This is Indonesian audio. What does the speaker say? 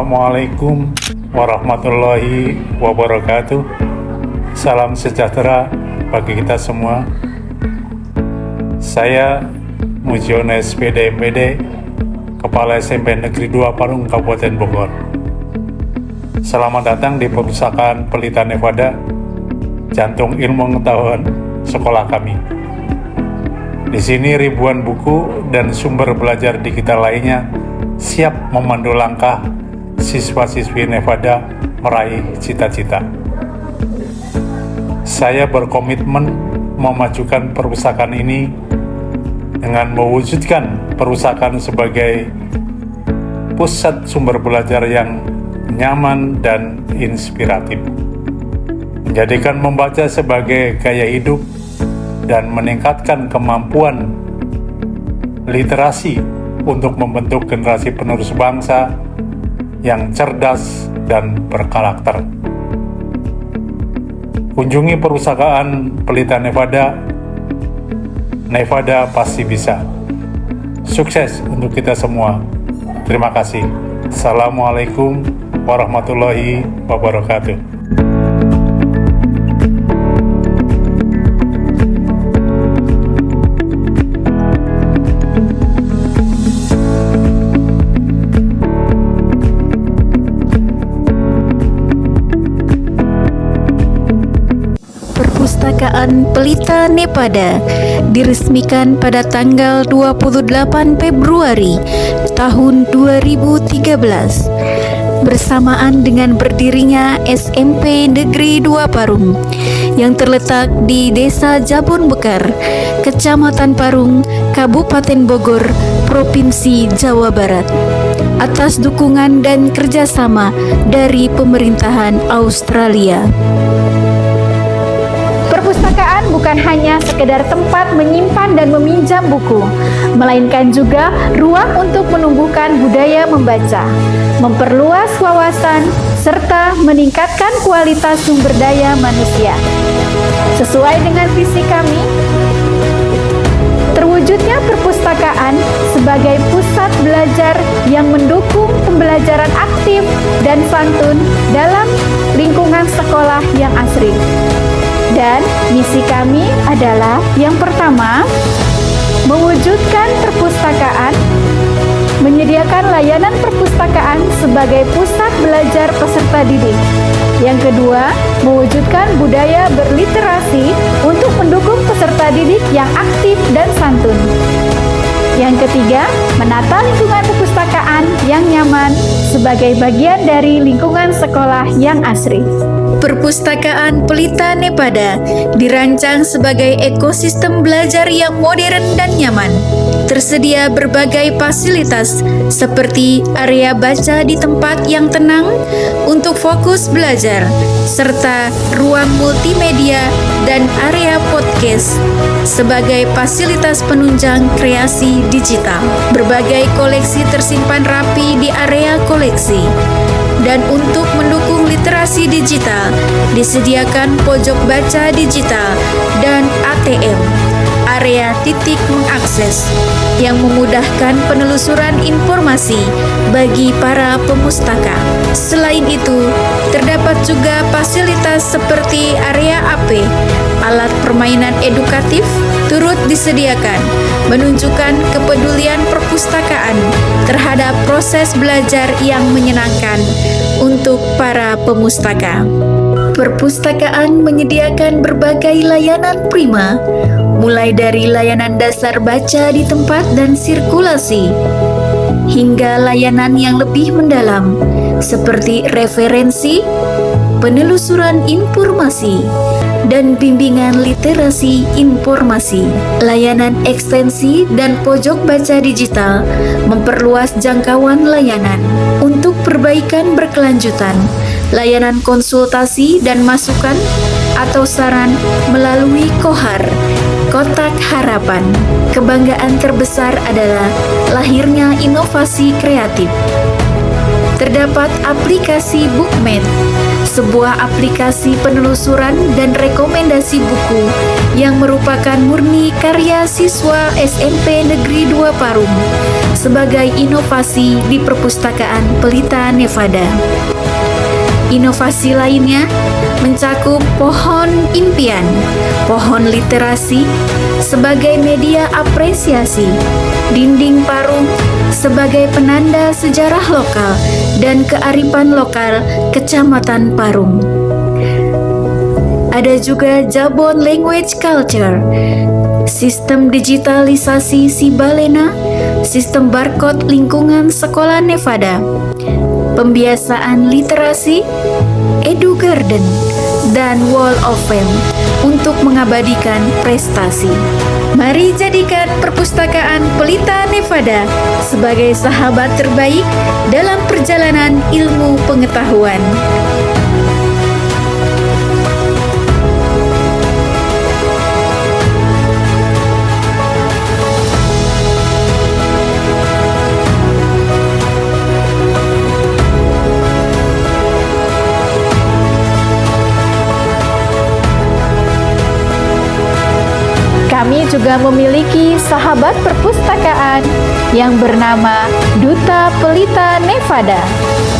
Assalamualaikum warahmatullahi wabarakatuh. Salam sejahtera bagi kita semua. Saya Mujiono SPD MPD, Kepala SMP Negeri 2 Parung, Kabupaten Bogor. Selamat datang di Perpustakaan Pelita Nevada, jantung ilmu pengetahuan sekolah kami. Di sini ribuan buku dan sumber belajar digital lainnya siap memandu langkah siswa-siswi Nevada meraih cita-cita. Saya berkomitmen memajukan perpustakaan ini dengan mewujudkan perpustakaan sebagai pusat sumber belajar yang nyaman dan inspiratif, menjadikan membaca sebagai gaya hidup dan meningkatkan kemampuan literasi untuk membentuk generasi penerus bangsa yang cerdas dan berkarakter. Kunjungi Perpustakaan Pelita Nevada. Nevada pasti bisa. Sukses untuk kita semua. Terima kasih. Assalamualaikum warahmatullahi wabarakatuh. Perpustakaan Pelita Nevada diresmikan pada tanggal 28 Februari tahun 2013 bersamaan dengan berdirinya SMP Negeri 2 Parung yang terletak di Desa Jabon Bekar, Kecamatan Parung, Kabupaten Bogor, Provinsi Jawa Barat, atas dukungan dan kerjasama dari pemerintahan Australia. Perpustakaan bukan hanya sekedar tempat menyimpan dan meminjam buku, melainkan juga ruang untuk menumbuhkan budaya membaca, memperluas wawasan, serta meningkatkan kualitas sumber daya manusia. Sesuai dengan visi kami, terwujudnya perpustakaan sebagai pusat belajar yang mendukung pembelajaran aktif dan santun dalam lingkungan sekolah yang asri. Dan misi kami adalah yang pertama, mewujudkan perpustakaan, menyediakan layanan perpustakaan sebagai pusat belajar peserta didik. Yang kedua, mewujudkan budaya berliterasi untuk mendukung peserta didik yang aktif dan santun. Yang ketiga, menata lingkungan perpustakaan yang nyaman sebagai bagian dari lingkungan sekolah yang asri. Perpustakaan Pelita Nevada dirancang sebagai ekosistem belajar yang modern dan nyaman. Tersedia berbagai fasilitas seperti area baca di tempat yang tenang untuk fokus belajar, serta ruang multimedia dan area podcast sebagai fasilitas penunjang kreasi digital. Berbagai koleksi tersimpan rapi di area koleksi. Dan untuk mendukung literasi digital, disediakan pojok baca digital dan ATM, area titik mengakses, yang memudahkan penelusuran informasi bagi para pemustaka. Selain itu, terdapat juga fasilitas seperti area AP, alat permainan edukatif, turut disediakan, menunjukkan kepedulian perpustakaan terhadap proses belajar yang menyenangkan untuk para pemustaka. Perpustakaan menyediakan berbagai layanan prima, mulai dari layanan dasar baca di tempat dan sirkulasi, hingga layanan yang lebih mendalam, seperti referensi, penelusuran informasi, dan bimbingan literasi informasi. Layanan ekstensi dan pojok baca digital memperluas jangkauan layanan untuk perbaikan berkelanjutan. Layanan konsultasi dan masukan atau saran melalui Kohar, Kotak Harapan. Kebanggaan terbesar adalah lahirnya inovasi kreatif. Terdapat aplikasi Bookmate, sebuah aplikasi penelusuran dan rekomendasi buku yang merupakan murni karya siswa SMP Negeri 2 Parung sebagai inovasi di Perpustakaan Pelita Nevada. Inovasi lainnya mencakup pohon impian, pohon literasi sebagai media apresiasi, dinding parung sebagai penanda sejarah lokal dan kearifan lokal Kecamatan Parung. Ada juga Jabon Language Culture, sistem digitalisasi Sibalena, sistem barcode lingkungan sekolah Nevada, pembiasaan literasi, Edu Garden, dan Wall of Fame untuk mengabadikan prestasi. Mari jadikan Perpustakaan Pelita Nevada sebagai sahabat terbaik dalam perjalanan ilmu pengetahuan. Kami juga memiliki sahabat perpustakaan yang bernama Duta Pelita Nevada.